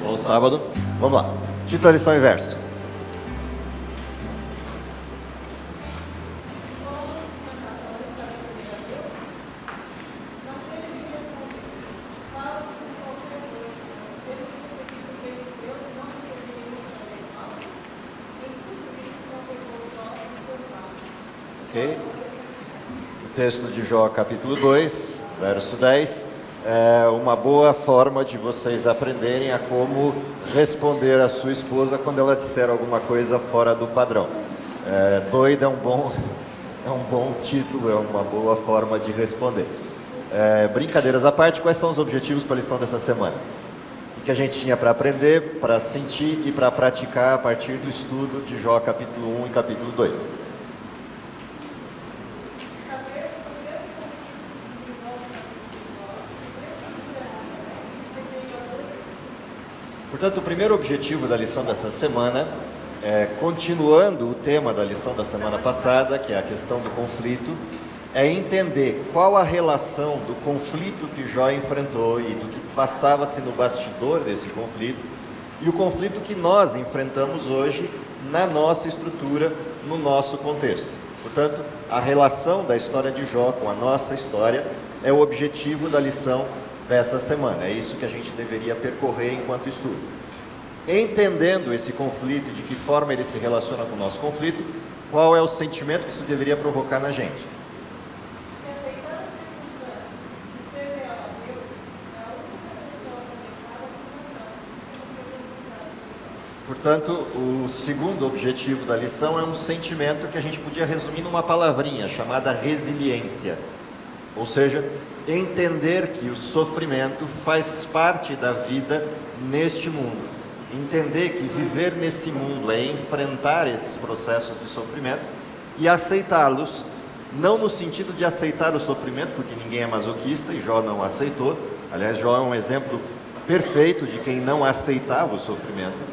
Bom sábado. Vamos lá. Título da lição e verso. Ok. O texto de Jó, capítulo 2, verso 10, é uma boa forma de vocês aprenderem a como responder a sua esposa quando ela disser alguma coisa fora do padrão. Doida é um bom título, é uma boa forma de responder. Brincadeiras à parte, quais são os objetivos para a lição dessa semana? O que a gente tinha para aprender, para sentir e para praticar a partir do estudo de Jó, capítulo 1 e capítulo 2? Portanto, o primeiro objetivo da lição dessa semana, continuando o tema da lição da semana passada, que é a questão do conflito, é entender qual a relação do conflito que Jó enfrentou e do que passava-se no bastidor desse conflito e o conflito que nós enfrentamos hoje na nossa estrutura, no nosso contexto. Portanto, a relação da história de Jó com a nossa história é o objetivo da lição dessa semana. É isso que a gente deveria percorrer enquanto estudo. Entendendo esse conflito e de que forma ele se relaciona com o nosso conflito, qual é o sentimento que isso deveria provocar na gente? Portanto, o segundo objetivo da lição é um sentimento que a gente podia resumir numa palavrinha chamada resiliência. Ou seja, entender que o sofrimento faz parte da vida neste mundo. Entender que viver nesse mundo é enfrentar esses processos de sofrimento e aceitá-los, não no sentido de aceitar o sofrimento, porque ninguém é masoquista e Jó não aceitou. Aliás, Jó é um exemplo perfeito de quem não aceitava o sofrimento.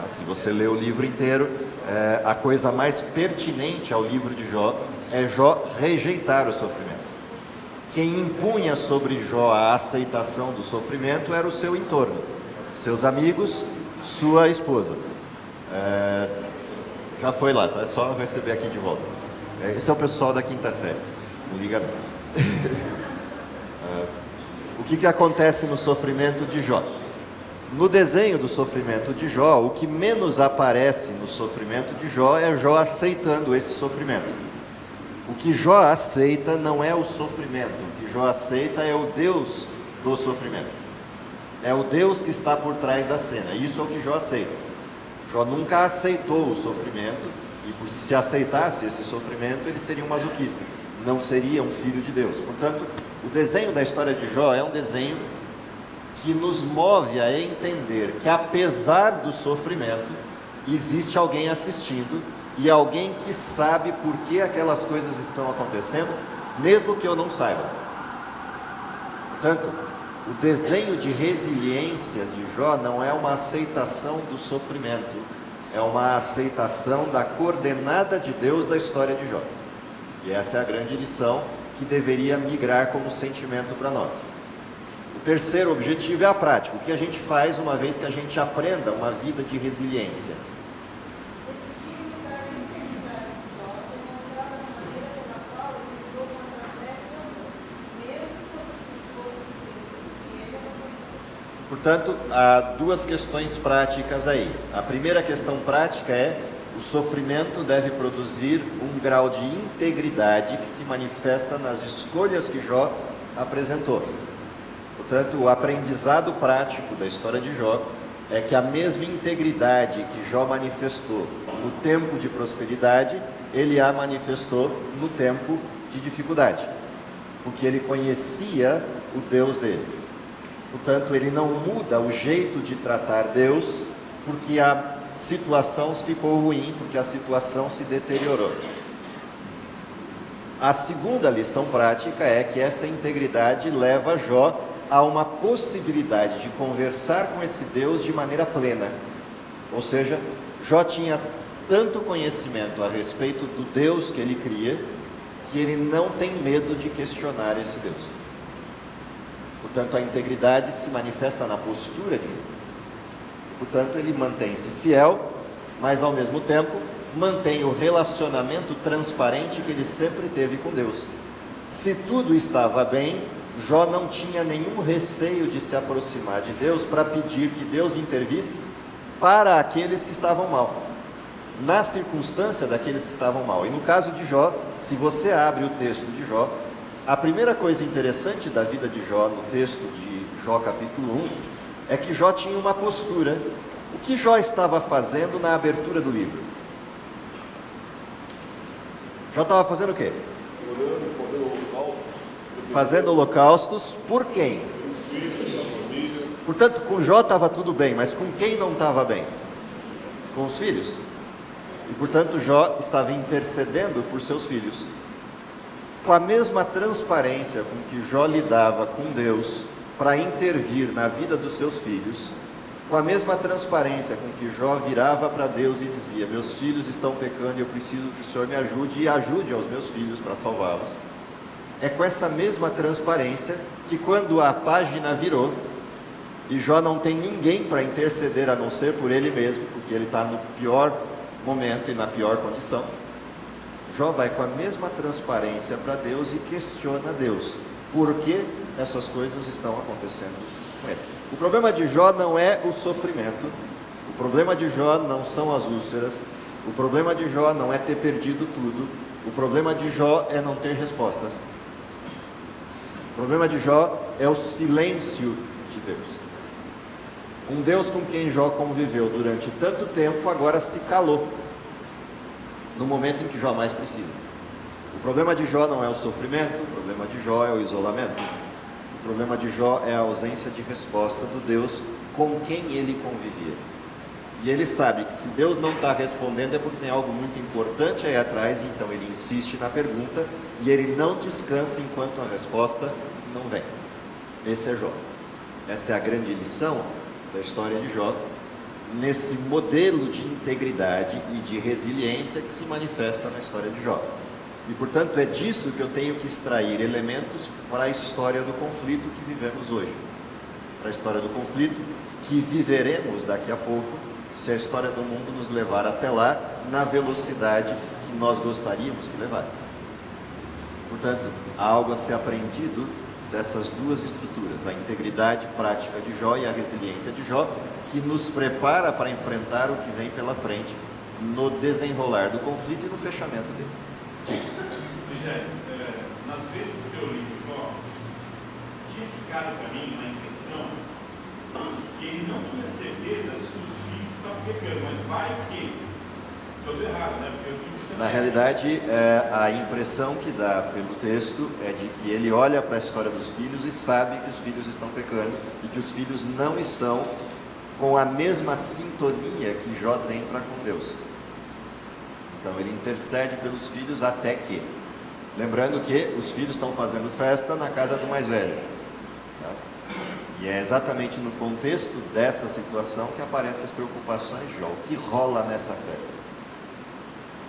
Se você lê o livro inteiro, a coisa mais pertinente ao livro de Jó é Jó rejeitar o sofrimento. Quem impunha sobre Jó a aceitação do sofrimento era o seu entorno, seus amigos, sua esposa. Já foi lá, tá? É só receber aqui de volta. Esse é o pessoal da quinta série, não liga não. O que acontece no sofrimento de Jó? No desenho do sofrimento de Jó, o que menos aparece no sofrimento de Jó é Jó aceitando esse sofrimento. O que Jó aceita não é o sofrimento, o que Jó aceita é o Deus do sofrimento. É o Deus que está por trás da cena, isso é o que Jó aceita. Jó nunca aceitou o sofrimento, e se aceitasse esse sofrimento, ele seria um masoquista, não seria um filho de Deus. Portanto, o desenho da história de Jó é um desenho que nos move a entender que, apesar do sofrimento, existe alguém assistindo e alguém que sabe por que aquelas coisas estão acontecendo, mesmo que eu não saiba. Portanto, o desenho de resiliência de Jó não é uma aceitação do sofrimento, é uma aceitação da coordenada de Deus da história de Jó. E essa é a grande lição que deveria migrar como sentimento para nós. O terceiro objetivo é a prática. O que a gente faz uma vez que a gente aprenda uma vida de resiliência? Portanto, há duas questões práticas aí. A primeira questão prática é: o sofrimento deve produzir um grau de integridade que se manifesta nas escolhas que Jó apresentou. Portanto, o aprendizado prático da história de Jó é que a mesma integridade que Jó manifestou no tempo de prosperidade, ele a manifestou no tempo de dificuldade, porque ele conhecia o Deus dele. Portanto, ele não muda o jeito de tratar Deus porque a situação ficou ruim, porque a situação se deteriorou. A segunda lição prática é que essa integridade leva Jó a uma possibilidade de conversar com esse Deus de maneira plena. Ou seja, Jó tinha tanto conhecimento a respeito do Deus que ele cria, que ele não tem medo de questionar esse Deus. Portanto, a integridade se manifesta na postura de Jó. Portanto, ele mantém-se fiel, mas ao mesmo tempo mantém o relacionamento transparente que ele sempre teve com Deus. Se tudo estava bem, Jó não tinha nenhum receio de se aproximar de Deus para pedir que Deus intervisse para aqueles que estavam mal, na circunstância daqueles que estavam mal. E no caso de Jó, se você abre o texto de Jó, a primeira coisa interessante da vida de Jó, no texto de Jó capítulo 1, é que Jó tinha uma postura. O que Jó estava fazendo na abertura do livro? Jó estava fazendo o quê? Fazendo holocaustos por quem? Portanto, com Jó estava tudo bem, mas com quem não estava bem? Com os filhos. E portanto Jó estava intercedendo por seus filhos. Com a mesma transparência com que Jó lidava com Deus para intervir na vida dos seus filhos, com a mesma transparência com que Jó virava para Deus e dizia: meus filhos estão pecando e eu preciso que o Senhor me ajude e ajude aos meus filhos para salvá-los. É com essa mesma transparência que quando a página virou e Jó não tem ninguém para interceder a não ser por ele mesmo, porque ele está no pior momento e na pior condição, Jó vai com a mesma transparência para Deus e questiona Deus por que essas coisas estão acontecendo com ele. O problema de Jó não é o sofrimento, o problema de Jó não são as úlceras, o problema de Jó não é ter perdido tudo, o problema de Jó é não ter respostas. O problema de Jó é o silêncio de Deus. Um Deus com quem Jó conviveu durante tanto tempo, agora se calou, no momento em que Jó mais precisa. O problema de Jó não é o sofrimento, o problema de Jó é o isolamento. O problema de Jó é a ausência de resposta do Deus com quem ele convivia. E ele sabe que se Deus não está respondendo é porque tem algo muito importante aí atrás, então ele insiste na pergunta e ele não descansa enquanto a resposta não vem. Esse é Jó. Essa é a grande lição da história de Jó, nesse modelo de integridade e de resiliência que se manifesta na história de Jó. E portanto é disso que eu tenho que extrair elementos para a história do conflito que vivemos hoje, para a história do conflito que viveremos daqui a pouco, se a história do mundo nos levar até lá na velocidade que nós gostaríamos que levasse. Portanto, há algo a ser aprendido dessas duas estruturas, a integridade prática de Jó e a resiliência de Jó, que nos prepara para enfrentar o que vem pela frente no desenrolar do conflito e no fechamento dele. Nas vezes que eu li o Jó, tinha ficado para mim uma impressão que ele não tinha certeza se os filhos estavam pecando, mas vai que estou errado, né? Porque eu tive Na realidade, a impressão que dá pelo texto é de que ele olha para a história dos filhos e sabe que os filhos estão pecando e que os filhos não estão com a mesma sintonia que Jó tem para com Deus. Então ele intercede pelos filhos até que, lembrando que os filhos estão fazendo festa na casa do mais velho, tá? E é exatamente no contexto dessa situação que aparecem as preocupações de Jó. O que rola nessa festa?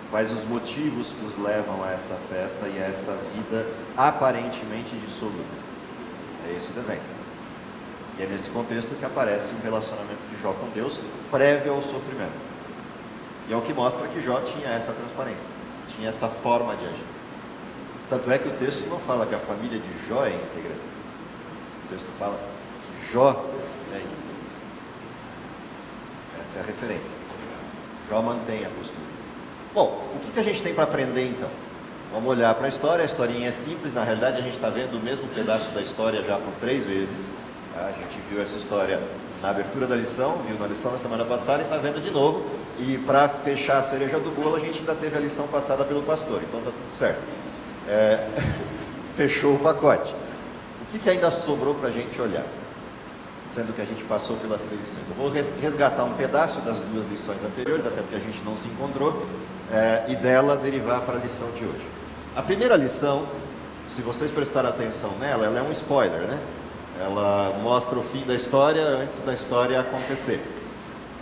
Quais os motivos que os levam a essa festa e a essa vida aparentemente dissoluta? É esse o desenho. E é nesse contexto que aparece o relacionamento de Jó com Deus prévio ao sofrimento. E é o que mostra que Jó tinha essa transparência, tinha essa forma de agir. Tanto é que o texto não fala que a família de Jó é íntegra. O texto fala que Jó é íntegro. Essa é a referência. Jó mantém a postura. Bom, o que a gente tem para aprender então? Vamos olhar para a história. A historinha é simples, na realidade a gente está vendo o mesmo pedaço da história já por 3 vezes. Tá? A gente viu essa história na abertura da lição, viu na lição da semana passada e está vendo de novo. E para fechar a cereja do bolo, a gente ainda teve a lição passada pelo pastor, então está tudo certo. Fechou o pacote. O que ainda sobrou para a gente olhar? Sendo que a gente passou pelas 3 lições. Eu vou resgatar um pedaço das 2 lições anteriores, até porque a gente não se encontrou, e dela derivar para a lição de hoje. A primeira lição, se vocês prestarem atenção nela, ela é um spoiler, né? Ela mostra o fim da história antes da história acontecer.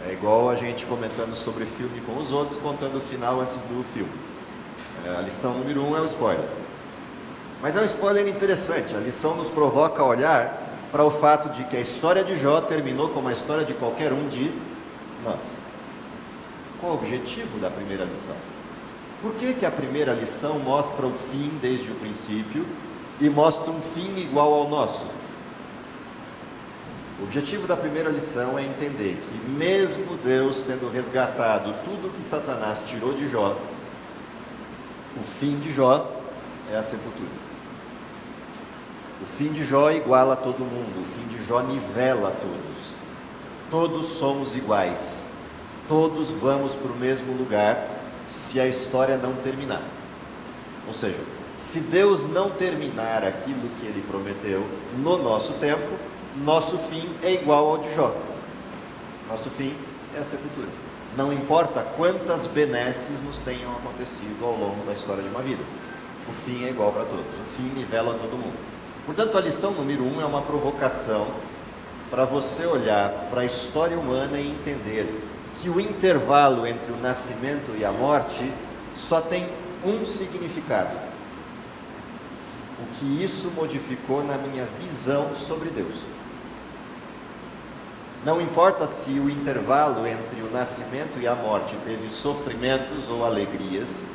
É igual a gente comentando sobre filme com os outros, contando o final antes do filme. A lição número 1 é o spoiler. Mas é um spoiler interessante. A lição nos provoca a olhar para o fato de que a história de Jó terminou como a história de qualquer um de nós. Qual o objetivo da primeira lição? Por que a primeira lição mostra o fim desde o princípio e mostra um fim igual ao nosso? O objetivo da primeira lição é entender que mesmo Deus tendo resgatado tudo que Satanás tirou de Jó, o fim de Jó é a sepultura. O fim de Jó iguala todo mundo, o fim de Jó nivela todos. Todos somos iguais, todos vamos para o mesmo lugar se a história não terminar. Ou seja, se Deus não terminar aquilo que Ele prometeu no nosso tempo, nosso fim é igual ao de Jó. Nosso fim é a sepultura. Não importa quantas benesses nos tenham acontecido ao longo da história de uma vida. O fim é igual para todos. O fim nivela todo mundo. Portanto, a lição número 1 é uma provocação para você olhar para a história humana e entender que o intervalo entre o nascimento e a morte só tem um significado. O que isso modificou na minha visão sobre Deus. Não importa se o intervalo entre o nascimento e a morte teve sofrimentos ou alegrias,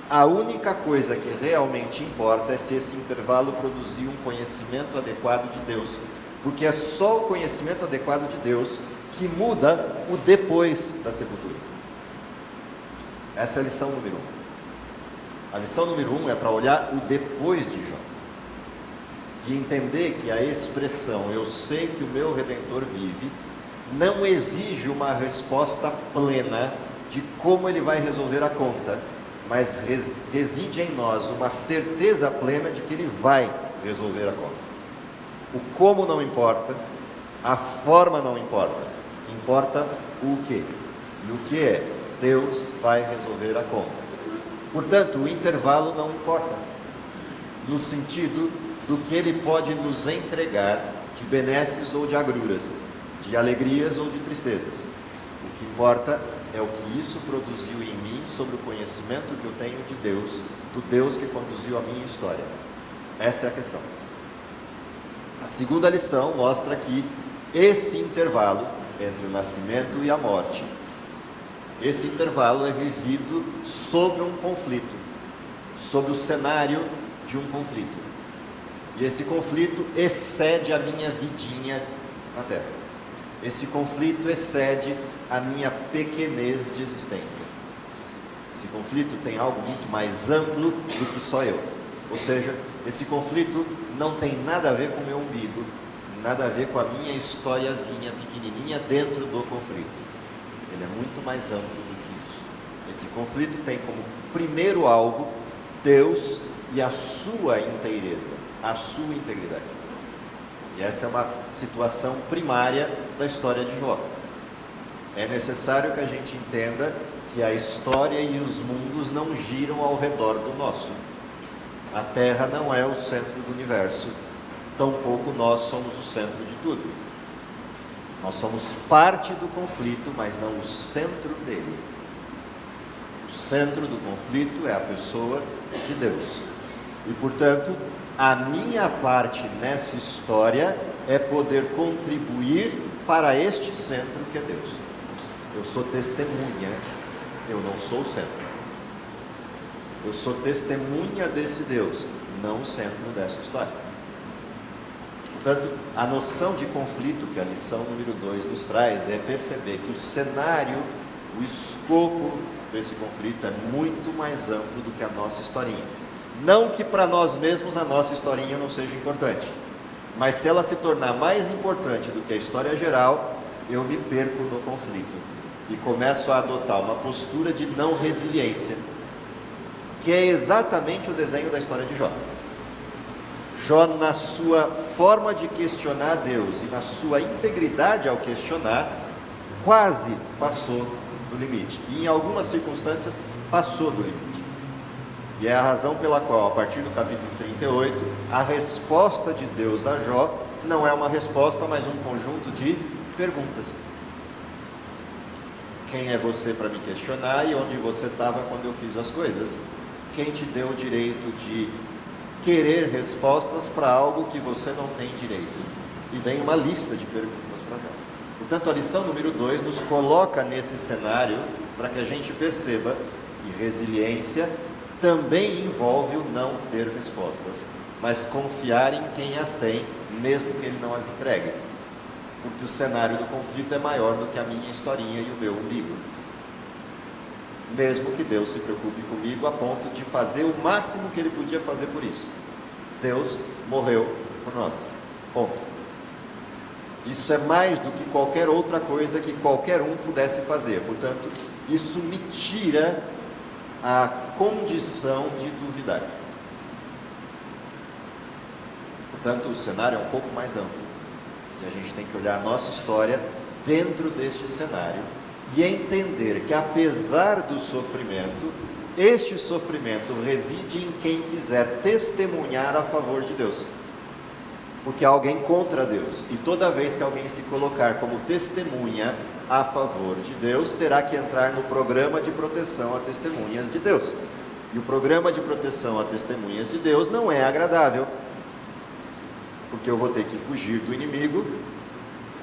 a única coisa que realmente importa é se esse intervalo produziu um conhecimento adequado de Deus, porque é só o conhecimento adequado de Deus que muda o depois da sepultura. Essa é a lição número 1. A lição número 1 é para olhar o depois de Jó e entender que a expressão "eu sei que o meu Redentor vive" não exige uma resposta plena de como ele vai resolver a conta, mas reside em nós uma certeza plena de que ele vai resolver a conta. O como não importa, a forma não importa, importa o que. E o que é? Deus vai resolver a conta. Portanto, o intervalo não importa, no sentido do que ele pode nos entregar de benesses ou de agruras, de alegrias ou de tristezas. O que importa é o que isso produziu em mim sobre o conhecimento que eu tenho de Deus, do Deus que conduziu a minha história. Essa é a questão. A segunda lição mostra que esse intervalo entre o nascimento e a morte, esse intervalo é vivido sobre um conflito, sobre o cenário de um conflito. E esse conflito excede a minha vidinha na Terra. Esse conflito excede a minha pequenez de existência. Esse conflito tem algo muito mais amplo do que só eu. Ou seja, esse conflito não tem nada a ver com o meu umbigo, nada a ver com a minha historiazinha pequenininha dentro do conflito. Ele é muito mais amplo do que isso. Esse conflito tem como primeiro alvo Deus e a sua inteireza, a sua integridade. E essa é uma situação primária da história de Jó. É necessário que a gente entenda que a história e os mundos não giram ao redor do nosso. A Terra não é o centro do universo, tampouco nós somos o centro de tudo. Nós somos parte do conflito, mas não o centro dele. O centro do conflito é a pessoa de Deus. E, portanto, a minha parte nessa história é poder contribuir para este centro que é Deus. Eu sou testemunha, eu não sou o centro. Eu sou testemunha desse Deus, não o centro dessa história. Portanto, a noção de conflito que a lição número 2 nos traz é perceber que o cenário, o escopo desse conflito é muito mais amplo do que a nossa historinha. Não que para nós mesmos a nossa historinha não seja importante, mas se ela se tornar mais importante do que a história geral, eu me perco no conflito e começo a adotar uma postura de não resiliência, que é exatamente o desenho da história de Jó. Jó, na sua forma de questionar Deus e na sua integridade ao questionar, quase passou do limite, e em algumas circunstâncias passou do limite. E é a razão pela qual, a partir do capítulo 38, a resposta de Deus a Jó não é uma resposta, mas um conjunto de perguntas. Quem é você para me questionar e onde você estava quando eu fiz as coisas? Quem te deu o direito de querer respostas para algo que você não tem direito? E vem uma lista de perguntas para Jó. Portanto, a lição número 2 nos coloca nesse cenário para que a gente perceba que resiliência também envolve o não ter respostas, mas confiar em quem as tem, mesmo que ele não as entregue. Porque o cenário do conflito é maior do que a minha historinha e o meu umbigo. Mesmo que Deus se preocupe comigo a ponto de fazer o máximo que Ele podia fazer por isso. Deus morreu por nós. Ponto. Isso é mais do que qualquer outra coisa que qualquer um pudesse fazer. Portanto, isso me tira a condição de duvidar. Portanto, o cenário é um pouco mais amplo. E a gente tem que olhar a nossa história dentro deste cenário e entender que, apesar do sofrimento, este sofrimento reside em quem quiser testemunhar a favor de Deus. Porque há alguém contra Deus, e toda vez que alguém se colocar como testemunha a favor de Deus, terá que entrar no programa de proteção a testemunhas de Deus. E o programa de proteção a testemunhas de Deus não é agradável, porque eu vou ter que fugir do inimigo,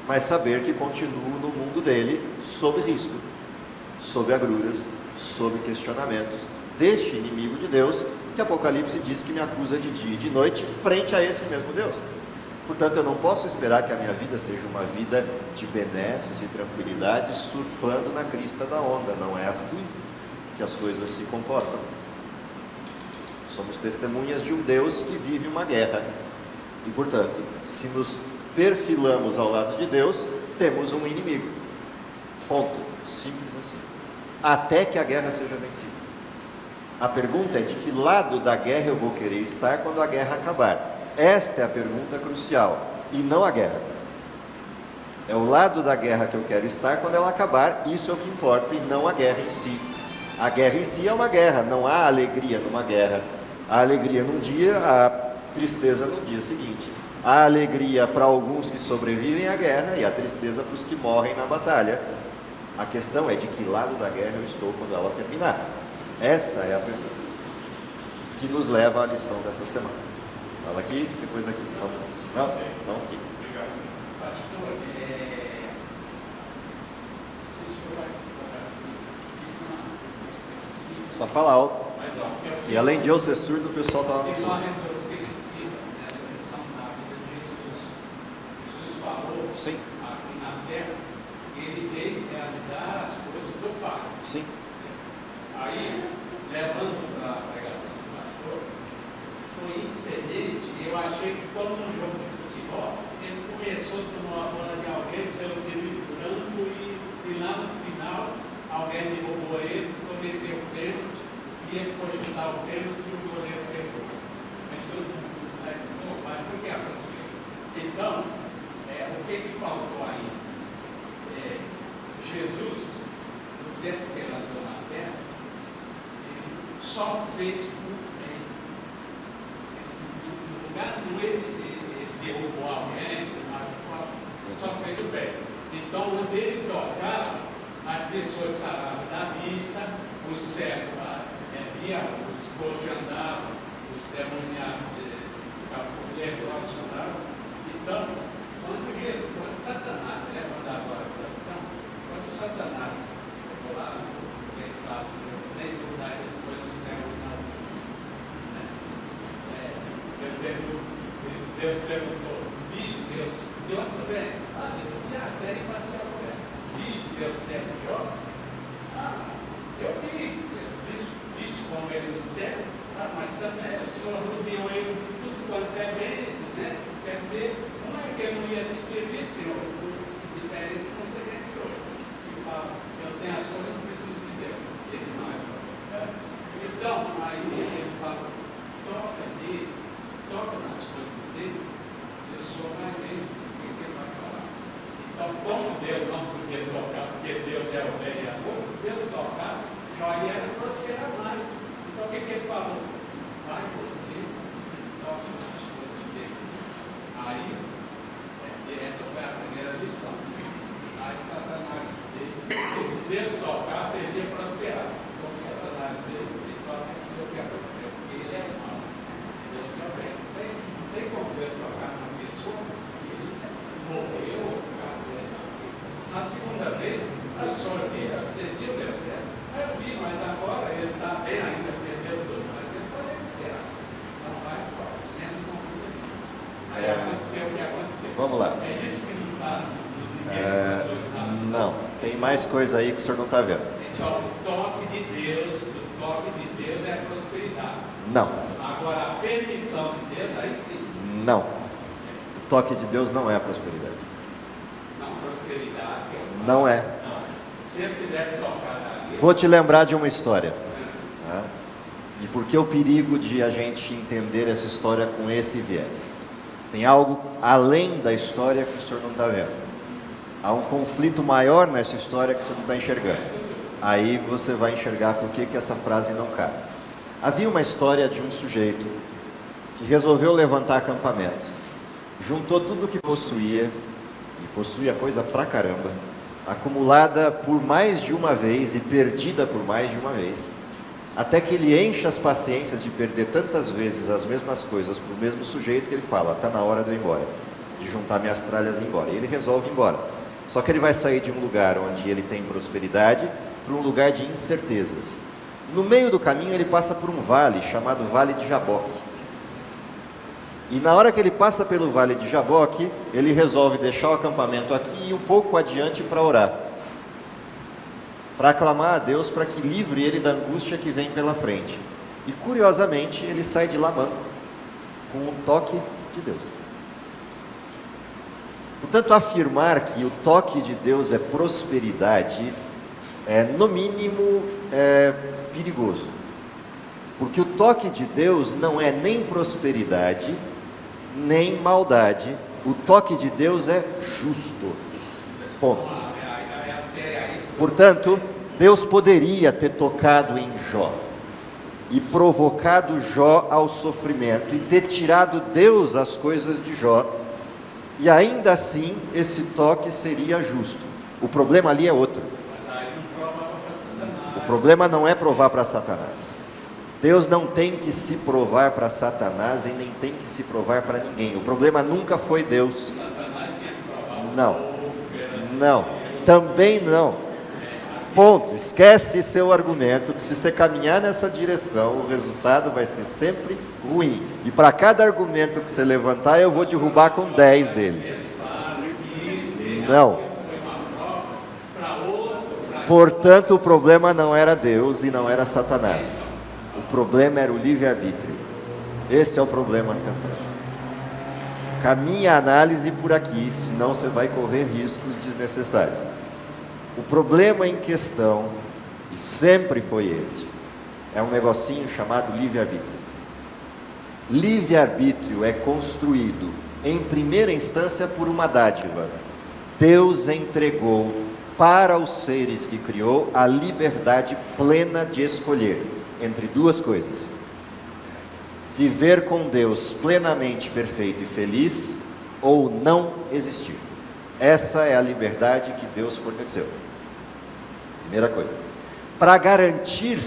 mas saber que continuo no mundo dele, sob risco, sob agruras, sob questionamentos deste inimigo de Deus, que Apocalipse diz que me acusa de dia e de noite, frente a esse mesmo Deus. Portanto, eu não posso esperar que a minha vida seja uma vida de benesses e tranquilidade, surfando na crista da onda. Não é assim que as coisas se comportam. Somos testemunhas de um Deus que vive uma guerra. E, portanto, se nos perfilamos ao lado de Deus, temos um inimigo. Ponto. Simples assim. Até que a guerra seja vencida. A pergunta é de que lado da guerra eu vou querer estar quando a guerra acabar. Esta é a pergunta crucial, e não a guerra. É o lado da guerra que eu quero estar quando ela acabar, isso é o que importa, e não a guerra em si. A guerra em si é uma guerra, não há alegria numa guerra. Há alegria num dia, há tristeza no dia seguinte. Há alegria para alguns que sobrevivem à guerra e há tristeza para os que morrem na batalha. A questão é de que lado da guerra eu estou quando ela terminar. Essa é a pergunta que nos leva à lição dessa semana. Fala aqui, depois aqui. Só... Não aqui. Obrigado. Pastor, Só fala alto. mas não, E além de eu ser surdo, o pessoal está... tem uma retrospectiva nessa lição da vida de Jesus. Jesus falou Sim. aqui na terra que ele veio realizar as coisas do Pai. Sim. Aí, levando para a pregação do pastor, foi excelente. Eu achei que, como num jogo de futebol, ele começou tomando a bola de alguém, saiu driblando e lá no final alguém derrubou ele, cometeu o pênalti e ele foi chutar o pênalti e o goleiro pegou. Mas todo mundo perguntou, mas por que aconteceu isso? Então, o que faltou aí? Jesus, no tempo que ele andou na terra, ele só fez o bem. No lugar do ele derrubou alguém, só fez o bem. Então, onde ele tocava, as pessoas saravam da vista, os cegos viam, os coxos andavam, os demoniados leprosos andavam. Então, quando Satanás, levando agora a tradução, quando Satanás chegou lá, quem sabe, nem dúvida ele foi no céu não. Deus perguntou, visto Deus, deu a promessa, aleluia, até ele passou a mulher. Visto Deus servo de Jó? Eu vi, visto como ele no céu, mas também o Senhor rodeou ele de tudo quanto é bênção, né? Quer dizer, não é que ele não ia te servir, Senhor, diferente de muita gente hoje, que fala, eu tenho as coisas, não preciso de Deus, ele não é. Então, aí ele fala, toca nele, toca nas coisas dele, e o Senhor vai ver o que ele vai falar. Então, como Deus não podia tocar, porque Deus é o bem e a boa, se Deus tocasse, Jó ia prosperar mais. Então, o que ele falou? Vai você e toca nas coisas dele. Aí, essa foi a primeira lição. Aí, Satanás veio. Se Deus tocasse, ele ia prosperar. Como Satanás veio, ele toca em seu que aconteceu, porque ele é mau. Deus é o bem. Não tem como Deus tocar numa pessoa, ele morreu ou ficar doente. vamos lá. É isso que não está no Ninguém dois lados. Não, tem mais coisa aí que o senhor não está vendo. Então, o toque de Deus é a prosperidade. Não, Agora, a permissão de Deus, aí sim. não. O toque de Deus não é a prosperidade. Não, prosperidade. Não é. Não. Se ele tivesse tocado ali. Vou te lembrar de uma história. Tá? E por que o perigo de a gente entender essa história com esse viés? Tem algo além da história que o senhor não está vendo. Há um conflito maior nessa história que o senhor não está enxergando. Aí você vai enxergar por que essa frase não cabe. Havia uma história de um sujeito que resolveu levantar acampamento. Juntou tudo o que possuía, e possuía coisa pra caramba, acumulada por mais de uma vez e perdida por mais de uma vez, até que ele enche as paciências de perder tantas vezes as mesmas coisas para o mesmo sujeito que ele fala, está na hora de eu ir embora, de juntar minhas tralhas e ir embora. E ele resolve ir embora. Só que ele vai sair de um lugar onde ele tem prosperidade para um lugar de incertezas. No meio do caminho ele passa por um vale chamado Vale de Jaboque. E na hora que ele passa pelo Vale de Jaboque, ele resolve deixar o acampamento aqui e um pouco adiante para orar, para clamar a Deus para que livre ele da angústia que vem pela frente. E curiosamente ele sai de lá manco, com um toque de Deus. Portanto, afirmar que o toque de Deus é prosperidade é, no mínimo, perigoso. Porque o toque de Deus não é nem prosperidade, nem maldade. O toque de Deus é justo. Ponto. Portanto, Deus poderia ter tocado em Jó e provocado Jó ao sofrimento e ter tirado Deus as coisas de Jó, e ainda assim esse toque seria justo. O problema ali é outro. O problema não é provar para Satanás. Deus não tem que se provar para Satanás e nem tem que se provar para ninguém. O problema nunca foi Deus. Não, também não. Ponto. Esquece seu argumento, que se você caminhar nessa direção, o resultado vai ser sempre ruim. E para cada argumento que você levantar, eu vou derrubar com 10 deles. Não. Portanto, o problema não era Deus e não era Satanás. O problema era o livre-arbítrio. Esse é o problema central. Caminhe a análise por aqui, senão você vai correr riscos desnecessários. O problema em questão, e sempre foi este, é um negocinho chamado livre-arbítrio. Livre-arbítrio é construído, em primeira instância, por uma dádiva. Deus entregou para os seres que criou a liberdade plena de escolher entre duas coisas: viver com Deus plenamente perfeito e feliz, ou não existir. Essa é a liberdade que Deus forneceu. Primeira coisa. Para garantir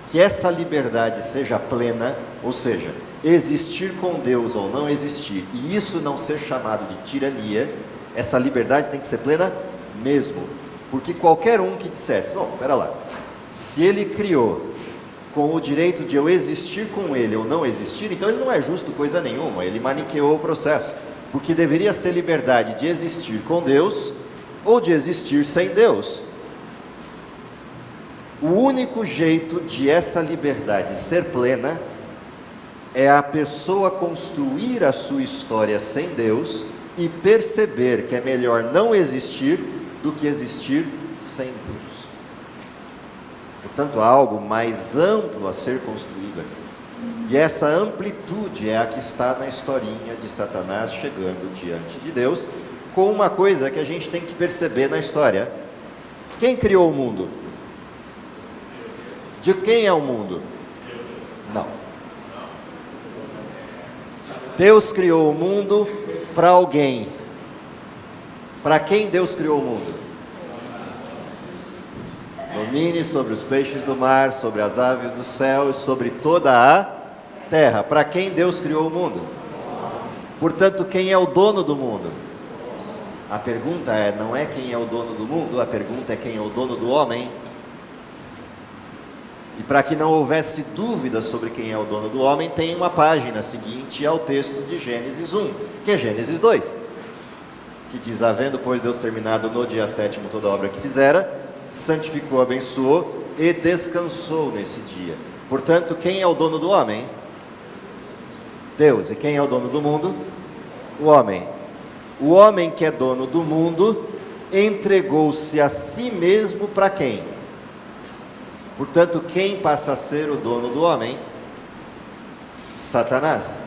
que essa liberdade seja plena, ou seja, existir com Deus ou não existir, e isso não ser chamado de tirania, essa liberdade tem que ser plena mesmo. Porque qualquer um que dissesse, bom, espera lá, se ele criou com o direito de eu existir com ele ou não existir, então ele não é justo coisa nenhuma, ele maniqueou o processo, porque deveria ser liberdade de existir com Deus ou de existir sem Deus. O único jeito de essa liberdade ser plena é a pessoa construir a sua história sem Deus e perceber que é melhor não existir do que existir sem Deus. Portanto, há algo mais amplo a ser construído aqui. E essa amplitude é a que está na historinha de Satanás chegando diante de Deus, com uma coisa que a gente tem que perceber na história. Quem criou o mundo? De quem é o mundo? Não. Deus criou o mundo para alguém. Para quem Deus criou o mundo? Domine sobre os peixes do mar, sobre as aves do céu e sobre toda a terra. Para quem Deus criou o mundo? Portanto, quem é o dono do mundo? A pergunta não é quem é o dono do mundo, a pergunta é quem é o dono do homem. E para que não houvesse dúvida sobre quem é o dono do homem, tem uma página seguinte ao texto de Gênesis 1, que é Gênesis 2. que diz: havendo, pois, Deus terminado no dia 7º toda a obra que fizera, santificou, abençoou e descansou nesse dia. Portanto, quem é o dono do homem? Deus. E quem é o dono do mundo? O homem. O homem que é dono do mundo entregou-se a si mesmo para quem? Portanto, quem passa a ser o dono do homem? Satanás.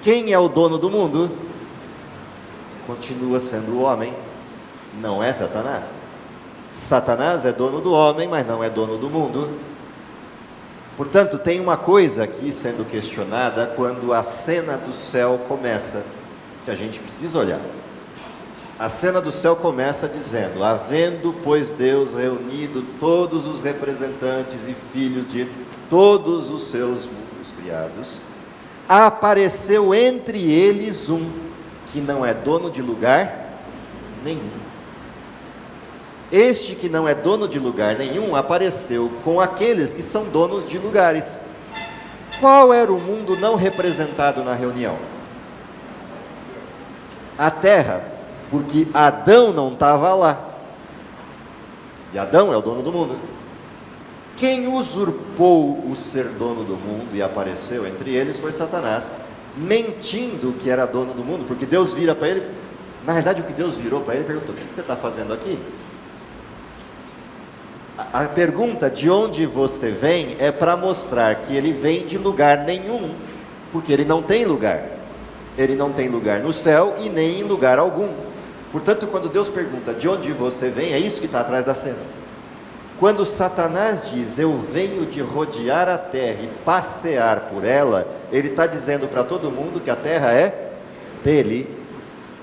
Quem é o dono do mundo? Continua sendo o homem, não é Satanás. Satanás é dono do homem, mas não é dono do mundo. Portanto, tem uma coisa aqui sendo questionada quando a cena do céu começa, que a gente precisa olhar. A cena do céu começa dizendo: havendo, pois, Deus reunido todos os representantes e filhos de todos os seus mundos criados, apareceu entre eles um que não é dono de lugar nenhum. Este que não é dono de lugar nenhum apareceu com aqueles que são donos de lugares. Qual era o mundo não representado na reunião? A terra, porque Adão não estava lá. E Adão é o dono do mundo. Quem usurpou o ser dono do mundo e apareceu entre eles foi Satanás, mentindo que era dono do mundo, porque Deus vira para ele. Na verdade, o que Deus virou para ele, perguntou: o que você está fazendo aqui? A pergunta de onde você vem é para mostrar que ele vem de lugar nenhum, porque ele não tem lugar. Ele não tem lugar no céu e nem em lugar algum. Portanto, quando Deus pergunta de onde você vem, é isso que está atrás da cena. Quando Satanás diz: eu venho de rodear a terra e passear por ela, ele está dizendo para todo mundo que a terra é dele.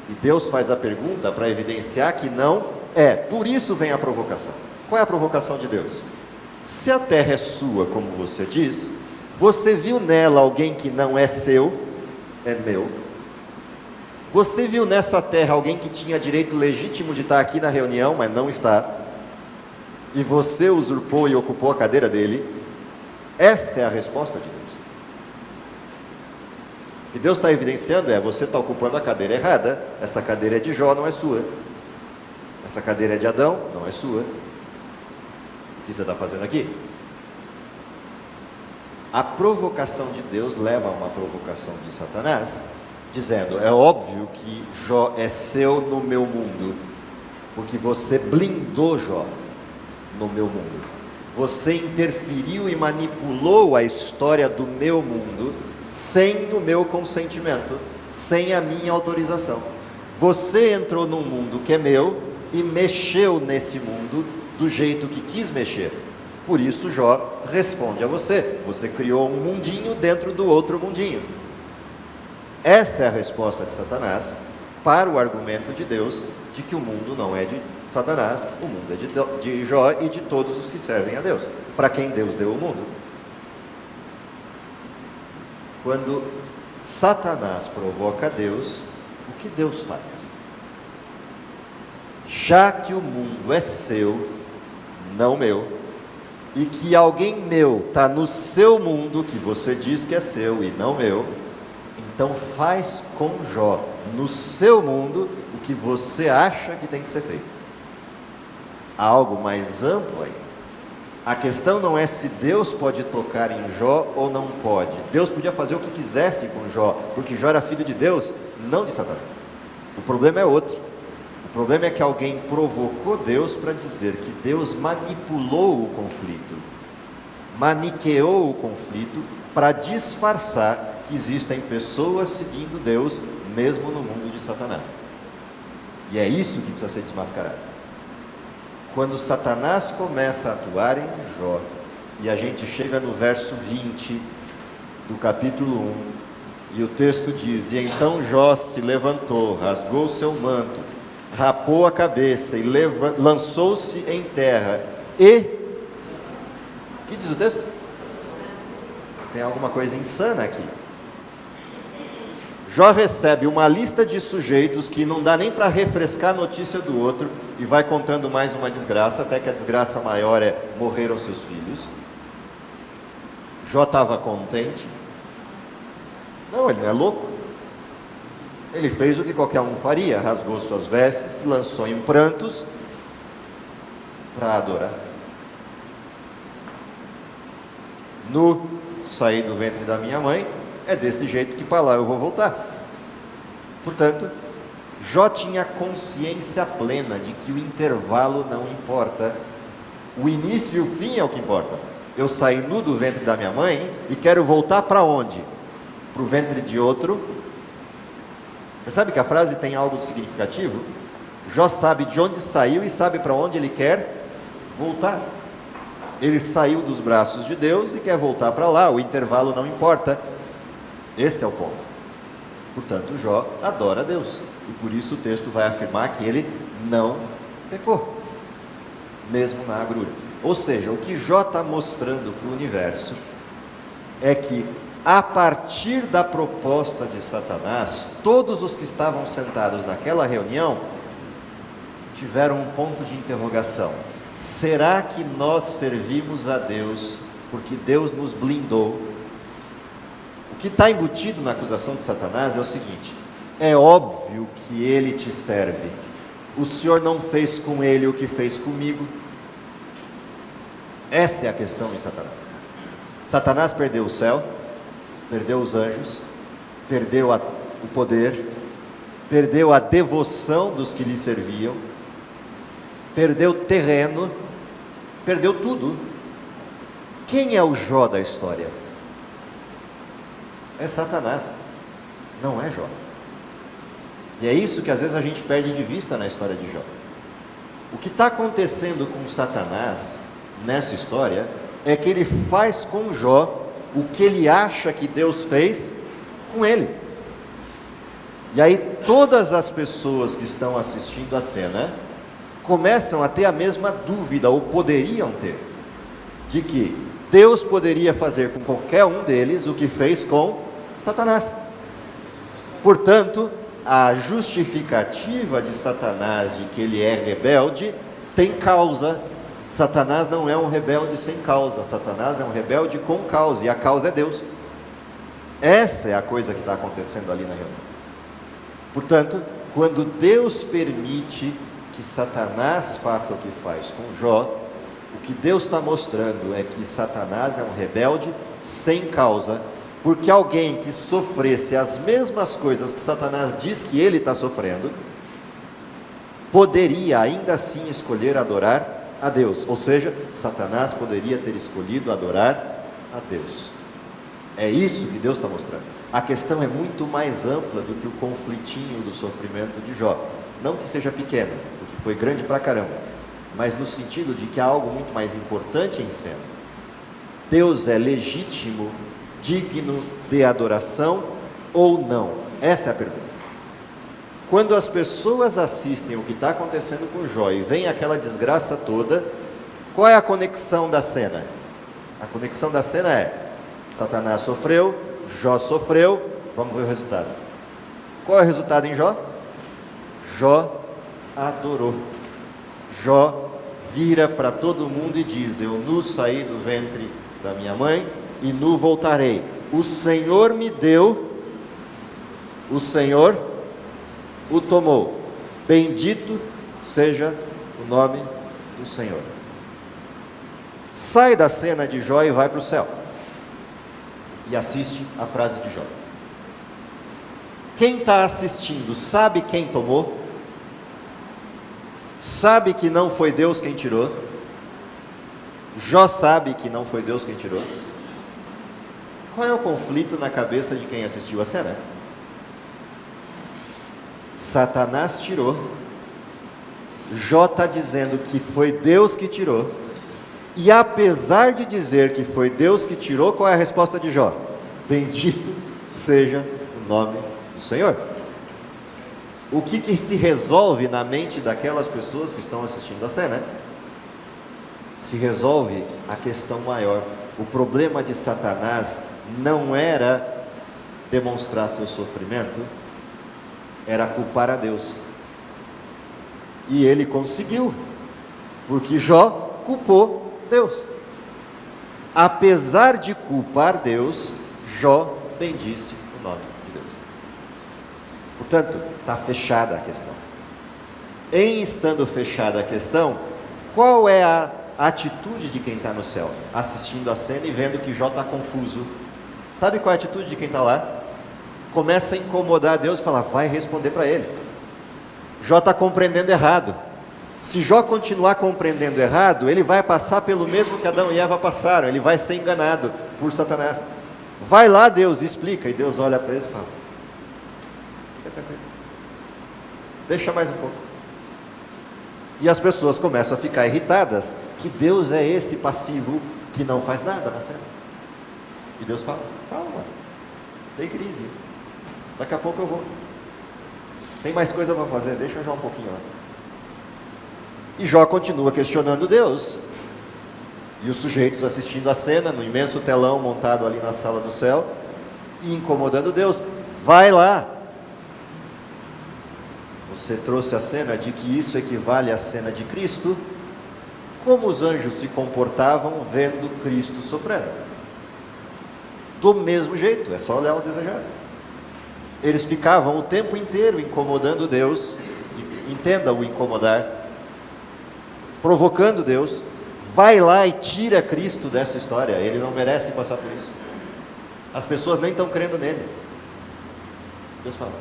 E Deus faz a pergunta para evidenciar que não é. Por isso vem a provocação. Qual é a provocação de Deus? Se a terra é sua, como você diz, você viu nela alguém que não é seu, é meu. Você viu nessa terra alguém que tinha direito legítimo de estar aqui na reunião, mas não está, e você usurpou e ocupou a cadeira dele. Essa é a resposta de Deus. O que Deus está evidenciando é: você está ocupando a cadeira errada. Essa cadeira é de Jó, não é sua. Essa cadeira é de Adão, não é sua. O que você está fazendo aqui? A provocação de Deus leva a uma provocação de Satanás, dizendo: é óbvio que Jó é seu no meu mundo, porque você blindou Jó no meu mundo. Você interferiu e manipulou a história do meu mundo sem o meu consentimento, sem a minha autorização. Você entrou num mundo que é meu e mexeu nesse mundo do jeito que quis mexer. Por isso Jó responde a você: você criou um mundinho dentro do outro mundinho. Essa é a resposta de Satanás para o argumento de Deus de que o mundo não é de Satanás, o mundo é de Jó e de todos os que servem a Deus, para quem Deus deu o mundo. Quando Satanás provoca Deus, o que Deus faz? Já que o mundo é seu, não meu, e que alguém meu está no seu mundo, que você diz que é seu e não meu, então faz com Jó, no seu mundo, o que você acha que tem que ser feito. Há algo mais amplo aí. A questão não é se Deus pode tocar em Jó ou não pode. Deus podia fazer o que quisesse com Jó, porque Jó era filho de Deus, não de Satanás. O problema é outro. O problema é que alguém provocou Deus para dizer que Deus manipulou o conflito, maniqueou o conflito para disfarçar que existem pessoas seguindo Deus mesmo no mundo de Satanás. E é isso que precisa ser desmascarado. Quando Satanás começa a atuar em Jó, e a gente chega no verso 20 do capítulo 1, e o texto diz: e então Jó se levantou, rasgou seu manto, rapou a cabeça e lançou-se em terra, e... o que diz o texto? Tem alguma coisa insana aqui. Jó recebe uma lista de sujeitos que não dá nem para refrescar a notícia do outro, e vai contando mais uma desgraça, até que a desgraça maior é: morreram seus filhos. Jó estava contente? Não, ele não é louco. Ele fez o que qualquer um faria, rasgou suas vestes, se lançou em prantos para adorar. Nu, saí do ventre da minha mãe, é desse jeito que para lá eu vou voltar. Portanto, Jó tinha consciência plena de que o intervalo não importa, o início e o fim é o que importa. Eu saí nu do ventre da minha mãe e quero voltar para onde? Para o ventre de outro. Percebe que a frase tem algo de significativo? Jó sabe de onde saiu e sabe para onde ele quer voltar. Ele saiu dos braços de Deus e quer voltar para lá, o intervalo não importa. Esse é o ponto. Portanto, Jó adora a Deus, e por isso o texto vai afirmar que ele não pecou, mesmo na agrura. Ou seja, o que Jó está mostrando para o universo é que, a partir da proposta de Satanás, todos os que estavam sentados naquela reunião tiveram um ponto de interrogação: será que nós servimos a Deus porque Deus nos blindou? O que está embutido na acusação de Satanás é o seguinte: é óbvio que ele te serve, o Senhor não fez com ele o que fez comigo. Essa é a questão em Satanás. Satanás perdeu o céu, perdeu os anjos, perdeu o poder, perdeu a devoção dos que lhe serviam, perdeu terreno, perdeu tudo. Quem é o Jó da história? É Satanás, não é Jó. E é isso que às vezes a gente perde de vista na história de Jó. O que está acontecendo com Satanás nessa história é que ele faz com Jó o que ele acha que Deus fez com ele. E aí todas as pessoas que estão assistindo a cena começam a ter a mesma dúvida, ou poderiam ter, de que Deus poderia fazer com qualquer um deles o que fez com Satanás. Portanto, a justificativa de Satanás de que ele é rebelde tem causa. Satanás não é um rebelde sem causa, Satanás é um rebelde com causa, e a causa é Deus. Essa é a coisa que está acontecendo ali na reunião. Portanto, quando Deus permite que Satanás faça o que faz com Jó, o que Deus está mostrando é que Satanás é um rebelde sem causa, porque alguém que sofresse as mesmas coisas que Satanás diz que ele está sofrendo, poderia ainda assim escolher adorar a Deus. Ou seja, Satanás poderia ter escolhido adorar a Deus. É isso que Deus está mostrando. A questão é muito mais ampla do que o conflitinho do sofrimento de Jó. Não que seja pequeno, porque foi grande pra caramba, mas no sentido de que há algo muito mais importante em cena. Deus é legítimo, digno de adoração ou não? Essa é a pergunta. Quando as pessoas assistem o que está acontecendo com Jó e vem aquela desgraça toda, qual é a conexão da cena? A conexão da cena é: Satanás sofreu, Jó sofreu, vamos ver o resultado. Qual é o resultado em Jó? Jó adorou. Jó vira para todo mundo e diz: eu nu saí do ventre da minha mãe e nu voltarei. O Senhor me deu, o Senhor o tomou. Bendito seja o nome do Senhor. Sai da cena de Jó e vai para o céu. E assiste a frase de Jó. Quem está assistindo sabe quem tomou? Sabe que não foi Deus quem tirou? Jó sabe que não foi Deus quem tirou? Qual é o conflito na cabeça de quem assistiu a cena? Satanás tirou, Jó está dizendo que foi Deus que tirou, e apesar de dizer que foi Deus que tirou, qual é a resposta de Jó? Bendito seja o nome do Senhor. O que se resolve na mente daquelas pessoas que estão assistindo a cena? Se resolve a questão maior. O problema de Satanás não era demonstrar seu sofrimento, era culpar a Deus. E ele conseguiu, porque Jó culpou Deus. Apesar de culpar Deus, Jó bendisse o nome de Deus. Portanto, está fechada a questão. Em estando fechada a questão, qual é a atitude de quem está no céu? Assistindo a cena e vendo que Jó está confuso. Sabe qual é a atitude de quem está lá? Começa a incomodar Deus e fala, vai responder para ele. Jó está compreendendo errado. Se Jó continuar compreendendo errado, ele vai passar pelo mesmo que Adão e Eva passaram, ele vai ser enganado por Satanás. Vai lá, Deus, explica. E Deus olha para ele e fala, deixa mais um pouco. E as pessoas começam a ficar irritadas, que Deus é esse passivo que não faz nada na cena. E Deus fala, calma, tem crise, daqui a pouco eu vou. Tem mais coisa para fazer, deixa eu já um pouquinho lá. E Jó continua questionando Deus. E os sujeitos assistindo a cena, no imenso telão montado ali na sala do céu, e incomodando Deus. Vai lá. Você trouxe a cena de que isso equivale à cena de Cristo. Como os anjos se comportavam vendo Cristo sofrendo? Do mesmo jeito, é só olhar o desejado. Eles ficavam o tempo inteiro incomodando Deus, entenda o incomodar, provocando Deus. Vai lá e tira Cristo dessa história, ele não merece passar por isso. As pessoas nem estão crendo nele. Deus fala,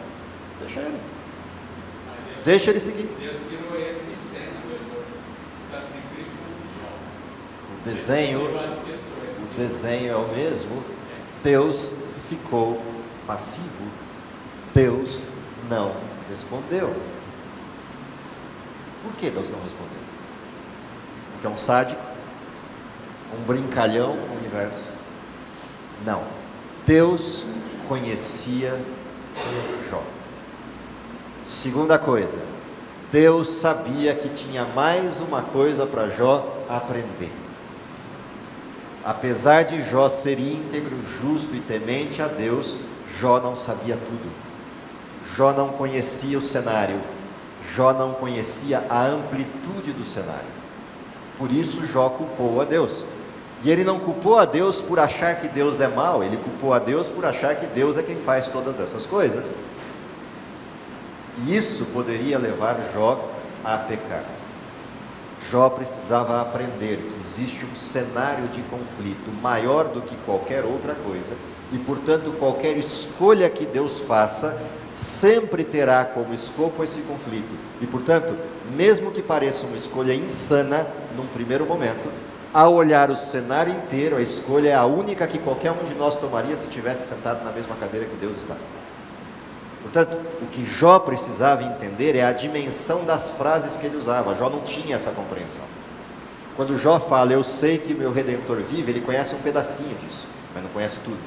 deixa ele seguir. Deus tirou ele de cena depois, tanto em Cristo quanto em Jó. O desenho é o mesmo. Deus ficou passivo. Deus não respondeu. Por que Deus não respondeu? Porque é um sádico, um brincalhão com o universo? Não. Deus conhecia Jó. Segunda coisa, Deus sabia que tinha mais uma coisa para Jó aprender. Apesar de Jó ser íntegro, justo e temente a Deus, Jó não sabia tudo. Jó não conhecia o cenário. Jó não conhecia a amplitude do cenário. Por isso Jó culpou a Deus. E ele não culpou a Deus por achar que Deus é mau, ele culpou a Deus por achar que Deus é quem faz todas essas coisas. E isso poderia levar Jó a pecar. Jó precisava aprender que existe um cenário de conflito maior do que qualquer outra coisa, e portanto qualquer escolha que Deus faça sempre terá como escopo esse conflito. E portanto, mesmo que pareça uma escolha insana num primeiro momento, ao olhar o cenário inteiro, a escolha é a única que qualquer um de nós tomaria se estivesse sentado na mesma cadeira que Deus está. Portanto, o que Jó precisava entender é a dimensão das frases que ele usava. Jó não tinha essa compreensão. Quando Jó fala, eu sei que meu Redentor vive, ele conhece um pedacinho disso, mas não conhece tudo.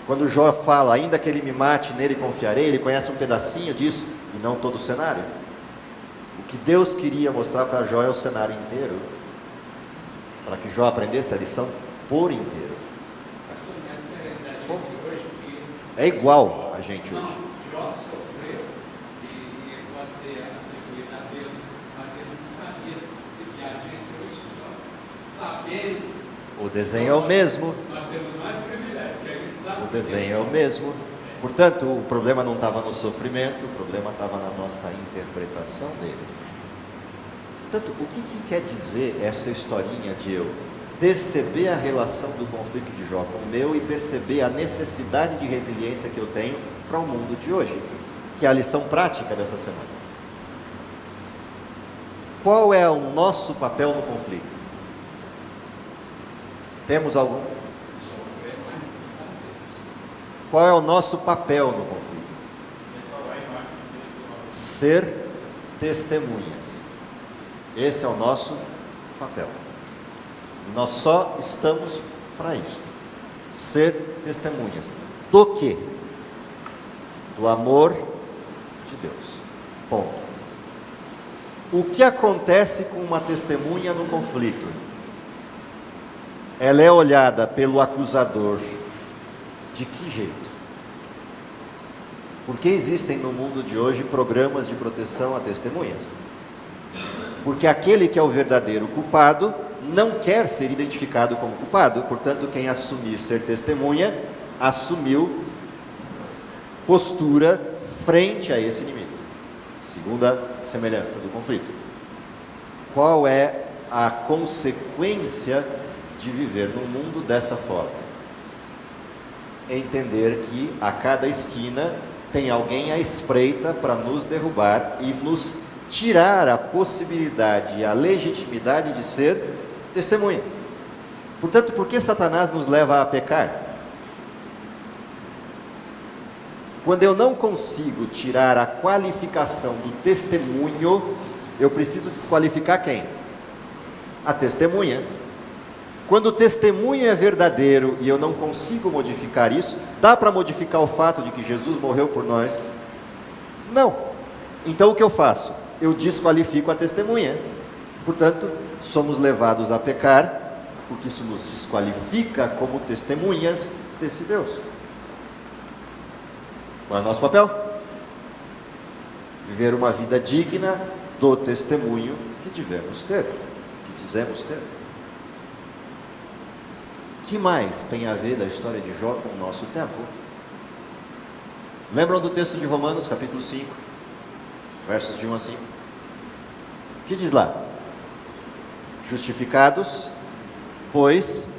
Quando Jó fala, ainda que ele me mate, nele confiarei, ele conhece um pedacinho disso e não todo o cenário. O que Deus queria mostrar para Jó é o cenário inteiro, para que Jó aprendesse a lição por inteiro. É igual a gente hoje. Jó sofreu e pode ter atribuído a Deus, mas ele não sabia que a gente hoje só sabendo. O desenho é o mesmo. Nós temos mais privilégio, porque a gente sabe. O desenho é o mesmo. Portanto, o problema não estava no sofrimento, o problema estava na nossa interpretação dele. Portanto, o que quer dizer essa historinha de eu perceber a relação do conflito de Jó com o meu e perceber a necessidade de resiliência que eu tenho para o mundo de hoje, que é a lição prática dessa semana? Qual é o nosso papel no conflito? Temos algum? Qual é o nosso papel no conflito? Ser testemunhas. Esse é o nosso papel. Nós só estamos para isso. Ser testemunhas. Do quê? Do amor de Deus. Ponto. O que acontece com uma testemunha no conflito? Ela é olhada pelo acusador de que jeito? Por que existem no mundo de hoje programas de proteção a testemunhas? Porque aquele que é o verdadeiro culpado não quer ser identificado como culpado. Portanto, quem assumir ser testemunha, assumiu postura frente a esse inimigo. Segunda semelhança do conflito. Qual é a consequência de viver num mundo dessa forma? Entender que a cada esquina tem alguém à espreita para nos derrubar e nos tirar a possibilidade e a legitimidade de ser testemunha. Portanto, por que Satanás nos leva a pecar? Quando eu não consigo tirar a qualificação do testemunho, eu preciso desqualificar quem? A testemunha. Quando o testemunho é verdadeiro e eu não consigo modificar isso, dá para modificar o fato de que Jesus morreu por nós? Não. Então o que eu faço? Eu desqualifico a testemunha. Portanto, somos levados a pecar, porque isso nos desqualifica como testemunhas desse Deus. Qual é o nosso papel? Viver uma vida digna do testemunho que devemos ter, que dizemos ter. O que mais tem a ver da história de Jó com o nosso tempo? Lembram do texto de Romanos, capítulo 5, versos de 1 a 5? O que diz lá? Justificados, pois,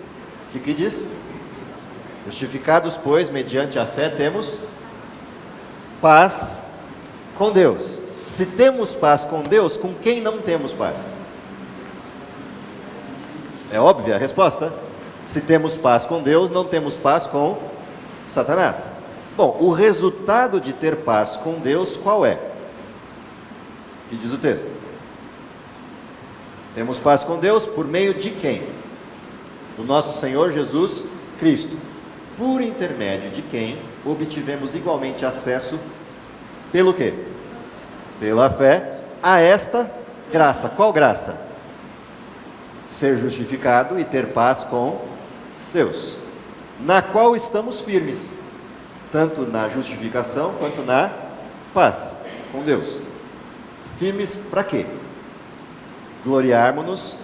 o que diz? Justificados, pois, mediante a fé temos paz com Deus. Se temos paz com Deus, com quem não temos paz? É óbvia a resposta. Se temos paz com Deus, não temos paz com Satanás. Bom, o resultado de ter paz com Deus qual é? O que diz o texto? Temos paz com Deus por meio de quem? Do nosso Senhor Jesus Cristo. Por intermédio de quem obtivemos igualmente acesso, pelo quê? Pela fé, a esta graça. Qual graça? Ser justificado e ter paz com Deus, na qual estamos firmes, tanto na justificação quanto na paz com Deus. Firmes para quê? Gloriarmos-nos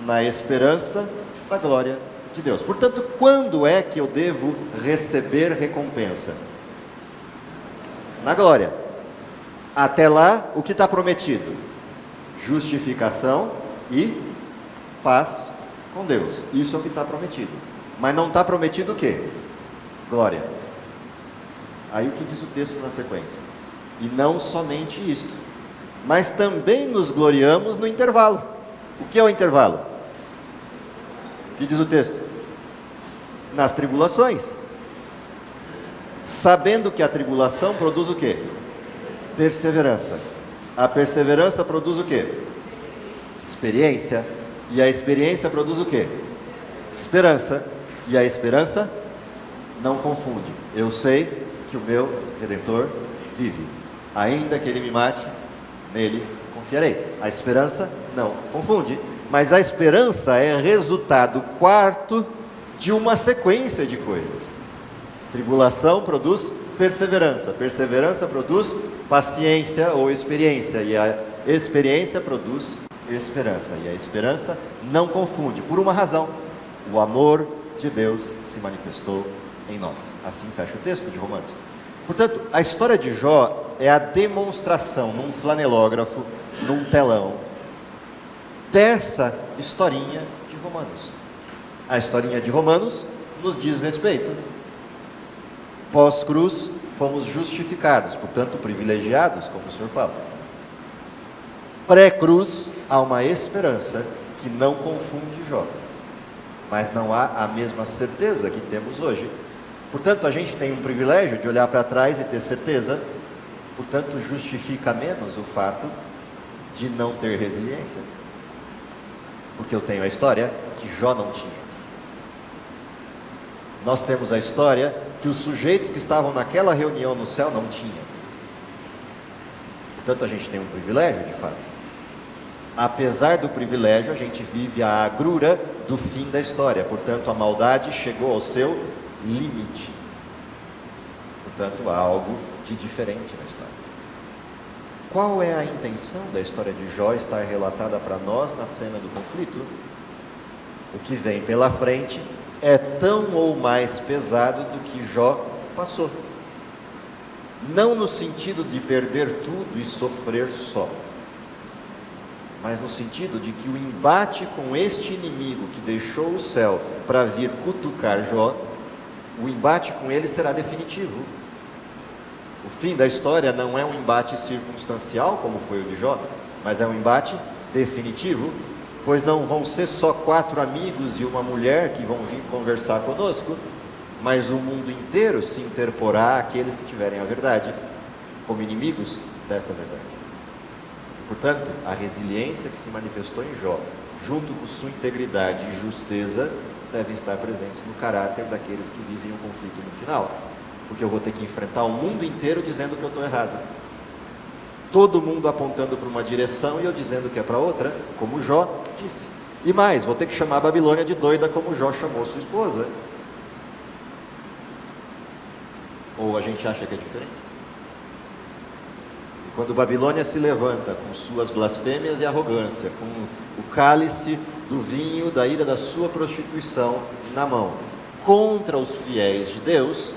na esperança da glória de Deus. Portanto, quando é que eu devo receber recompensa? Na glória. Até lá, o que está prometido? Justificação e paz com Deus. Isso é o que está prometido. Mas não está prometido o quê? Glória. Aí o que diz o texto na sequência? E não somente isto, mas também nos gloriamos no intervalo. O que é o intervalo? O que diz o texto? Nas tribulações. Sabendo que a tribulação produz o quê? Perseverança. A perseverança produz o quê? Experiência. E a experiência produz o quê? Esperança. E a esperança não confunde. Eu sei que o meu Redentor vive. Ainda que ele me mate, nele confiarei. A esperança não confunde. Mas a esperança é resultado quarto de uma sequência de coisas. Tribulação produz perseverança. Perseverança produz paciência ou experiência. E a experiência produz esperança. E a esperança não confunde. Por uma razão: o amor de Deus se manifestou em nós. Assim fecha o texto de Romanos. Portanto, a história de Jó é a demonstração num flanelógrafo, num telão, dessa historinha de Romanos. A historinha de Romanos nos diz respeito. Pós-cruz, fomos justificados, portanto, privilegiados, como o Senhor fala. Pré-cruz, há uma esperança que não confunde Jó, mas não há a mesma certeza que temos hoje. Portanto, a gente tem um privilégio de olhar para trás e ter certeza, portanto, justifica menos o fato de não ter resiliência, porque eu tenho a história que Jó não tinha. Nós temos a história que os sujeitos que estavam naquela reunião no céu não tinham. Portanto, a gente tem um privilégio, de fato. Apesar do privilégio, a gente vive a agrura do fim da história. Portanto, a maldade chegou ao seu limite. Portanto, há algo de diferente na história. Qual é a intenção da história de Jó estar relatada para nós na cena do conflito? O que vem pela frente é tão ou mais pesado do que Jó passou. Não no sentido de perder tudo e sofrer só, mas no sentido de que o embate com este inimigo que deixou o céu para vir cutucar Jó, o embate com ele será definitivo. O fim da história não é um embate circunstancial, como foi o de Jó, mas é um embate definitivo, pois não vão ser só 4 amigos e uma mulher que vão vir conversar conosco, mas o mundo inteiro se interporá àqueles que tiverem a verdade, como inimigos desta verdade. Portanto, a resiliência que se manifestou em Jó, junto com sua integridade e justeza, devem estar presentes no caráter daqueles que vivem o conflito no final, porque eu vou ter que enfrentar o mundo inteiro dizendo que eu estou errado. Todo mundo apontando para uma direção e eu dizendo que é para outra, como Jó disse. E mais, vou ter que chamar a Babilônia de doida, como Jó chamou sua esposa. Ou a gente acha que é diferente? E quando Babilônia se levanta com suas blasfêmias e arrogância, com o cálice do vinho da ira da sua prostituição na mão, contra os fiéis de Deus,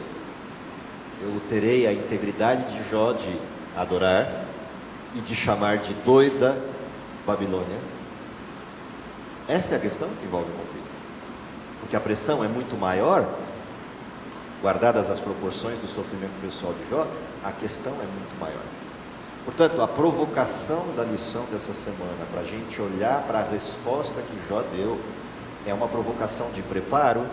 eu terei a integridade de Jó de adorar e de chamar de doida Babilônia. Essa é a questão que envolve o conflito, porque a pressão é muito maior. Guardadas as proporções do sofrimento pessoal de Jó, a questão é muito maior. Portanto, a provocação da lição dessa semana, para a gente olhar para a resposta que Jó deu, é uma provocação de preparo.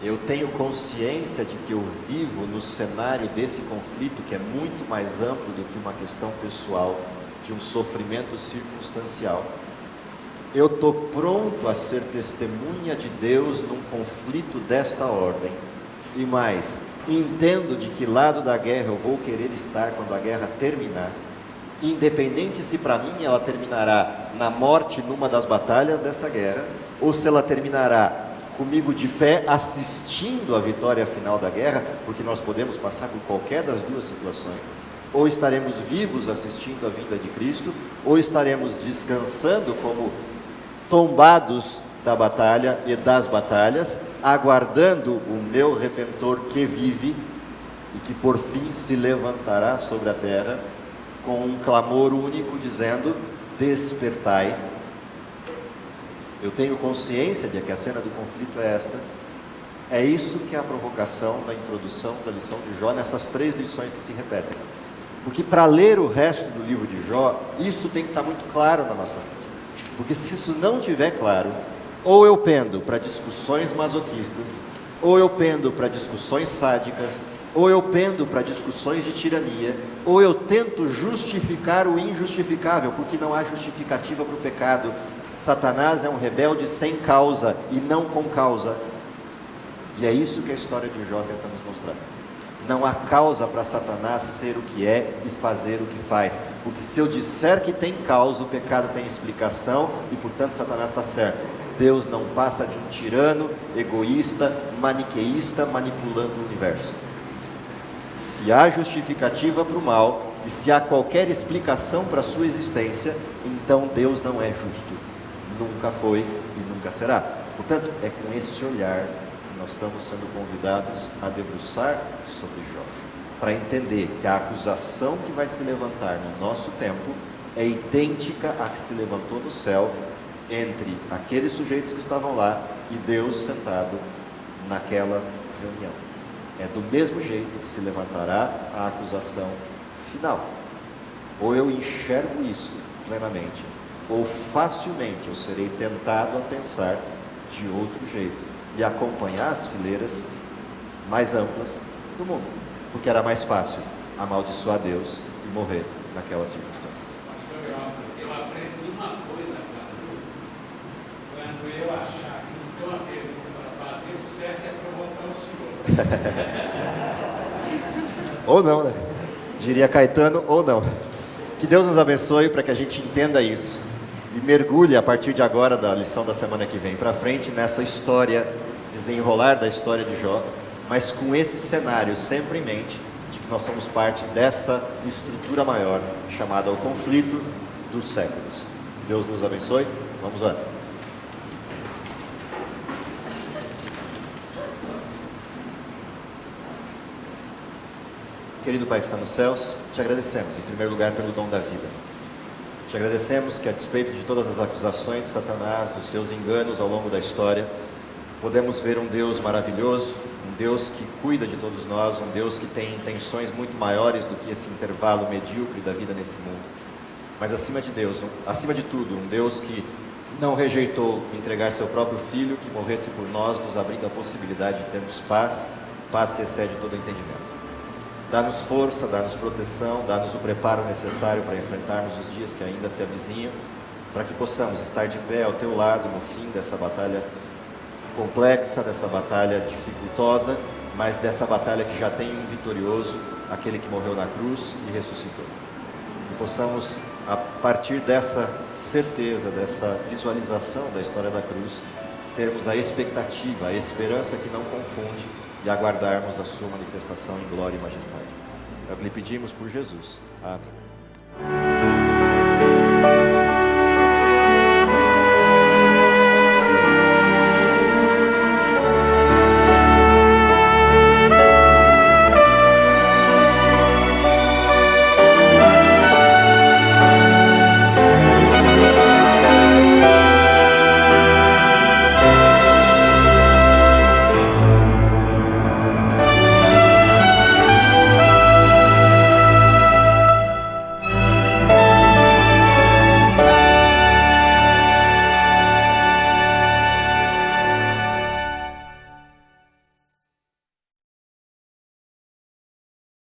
Eu tenho consciência de que eu vivo no cenário desse conflito, que é muito mais amplo do que uma questão pessoal, de um sofrimento circunstancial. Eu estou pronto a ser testemunha de Deus num conflito desta ordem. E mais, entendo de que lado da guerra eu vou querer estar quando a guerra terminar. Independente se para mim ela terminará na morte numa das batalhas dessa guerra, ou se ela terminará comigo de pé assistindo a vitória final da guerra, porque nós podemos passar por qualquer das duas situações. Ou estaremos vivos assistindo a vinda de Cristo, ou estaremos descansando como tombados da batalha e das batalhas, aguardando o meu Redentor que vive e que por fim se levantará sobre a terra com um clamor único dizendo: despertai. Eu tenho consciência de que a cena do conflito é esta. É isso que é a provocação da introdução da lição de Jó, nessas 3 lições que se repetem. Porque para ler o resto do livro de Jó, isso tem que estar muito claro na nossa mente. Porque se isso não estiver claro, ou eu pendo para discussões masoquistas, ou eu pendo para discussões sádicas, ou eu pendo para discussões de tirania, ou eu tento justificar o injustificável, porque não há justificativa para o pecado. Satanás é um rebelde sem causa e não com causa. E é isso que a história de Jó tenta nos mostrar. Não há causa para Satanás ser o que é e fazer o que faz. Porque se eu disser que tem causa, o pecado tem explicação e, portanto, Satanás está certo. Deus não passa de um tirano, egoísta, maniqueísta, manipulando o universo. Se há justificativa para o mal e se há qualquer explicação para a sua existência, então Deus não é justo. Nunca foi e nunca será. Portanto, é com esse olhar que nós estamos sendo convidados a debruçar sobre Jó, para entender que a acusação que vai se levantar no nosso tempo é idêntica à que se levantou no céu entre aqueles sujeitos que estavam lá e Deus sentado naquela reunião. É do mesmo jeito que se levantará a acusação final. Ou eu enxergo isso plenamente, ou facilmente eu serei tentado a pensar de outro jeito e acompanhar as fileiras mais amplas do mundo, porque era mais fácil amaldiçoar Deus e morrer naquelas circunstâncias. Eu aprendi uma coisa, quando eu achar que não tem uma pergunta para fazer, o certo é provocar o Senhor. Ou não, né? Diria Caetano, ou não. Que Deus nos abençoe para que a gente entenda isso e mergulhe a partir de agora, da lição da semana que vem para frente, nessa história, desenrolar da história de Jó, mas com esse cenário sempre em mente, de que nós somos parte dessa estrutura maior, chamada o conflito dos séculos. Deus nos abençoe, vamos lá. Querido Pai que está nos céus, te agradecemos, em primeiro lugar, pelo dom da vida. Te agradecemos que, a despeito de todas as acusações de Satanás, dos seus enganos ao longo da história, podemos ver um Deus maravilhoso, um Deus que cuida de todos nós, um Deus que tem intenções muito maiores do que esse intervalo medíocre da vida nesse mundo. Mas acima de tudo, um Deus que não rejeitou entregar seu próprio Filho, que morresse por nós, nos abrindo a possibilidade de termos paz, paz que excede todo entendimento. Dá-nos força, dá-nos proteção, dá-nos o preparo necessário para enfrentarmos os dias que ainda se avizinham, para que possamos estar de pé ao teu lado no fim dessa batalha complexa, dessa batalha dificultosa, mas dessa batalha que já tem um vitorioso, aquele que morreu na cruz e ressuscitou. Que possamos, a partir dessa certeza, dessa visualização da história da cruz, termos a expectativa, a esperança que não confunde e aguardarmos a sua manifestação em glória e majestade. É o que lhe pedimos por Jesus. Amém.